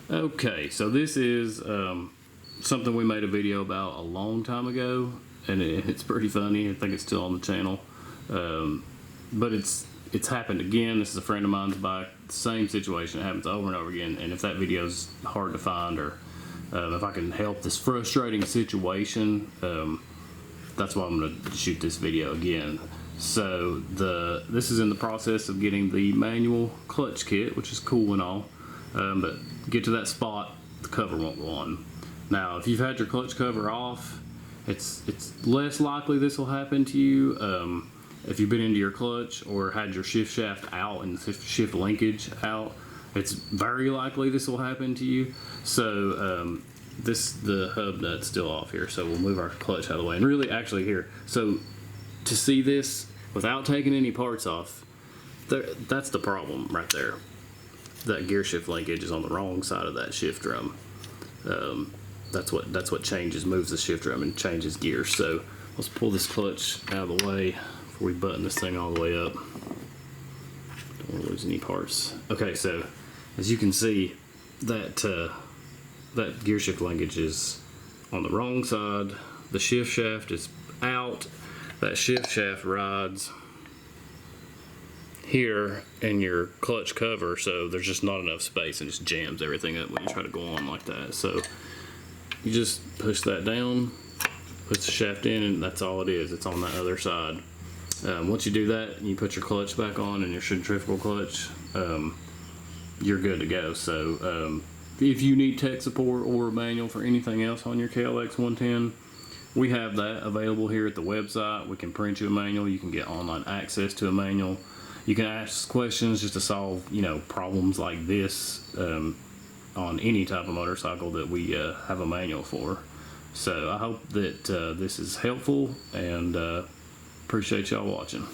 Okay, so this is something we made a video about a long time ago, and it's pretty funny. I think it's still on the channel, but it's happened again. This is a friend of mine's bike. Same situation. It happens over and over again. And if that video's hard to find, or if I can help this frustrating situation, that's why I'm going to shoot this video again. So this is in the process of getting the manual clutch kit, which is cool and all, but get to that spot, the cover won't go on. Now, if you've had your clutch cover off, it's less likely this will happen to you. If you've been into your clutch or had your shift shaft out and the shift linkage out, it's very likely this will happen to you. So the hub nut's still off here, so we'll move our clutch out of the way. And really, actually here, so to see this without taking any parts off, that's the problem right there. That gear shift linkage is on the wrong side of that shift drum. That's what moves the shift drum and changes gears. So let's pull this clutch out of the way before we button this thing all the way up. Don't want to lose any parts. Okay, so as you can see, that gear shift linkage is on the wrong side. The shift shaft is out. That shift shaft rides here in your clutch cover, so there's just not enough space and just jams everything up when you try to go on like that. So you just push that down, push the shaft in, and that's all it is. It's on that other side. Once you do that, you put your clutch back on and your centrifugal clutch, you're good to go. So if you need tech support or a manual for anything else on your KLX110, we have that available here at the website. We can print you a manual. You can get online access to a manual. You can ask questions just to solve, problems like this on any type of motorcycle that we have a manual for. So I hope that this is helpful, and appreciate y'all watching.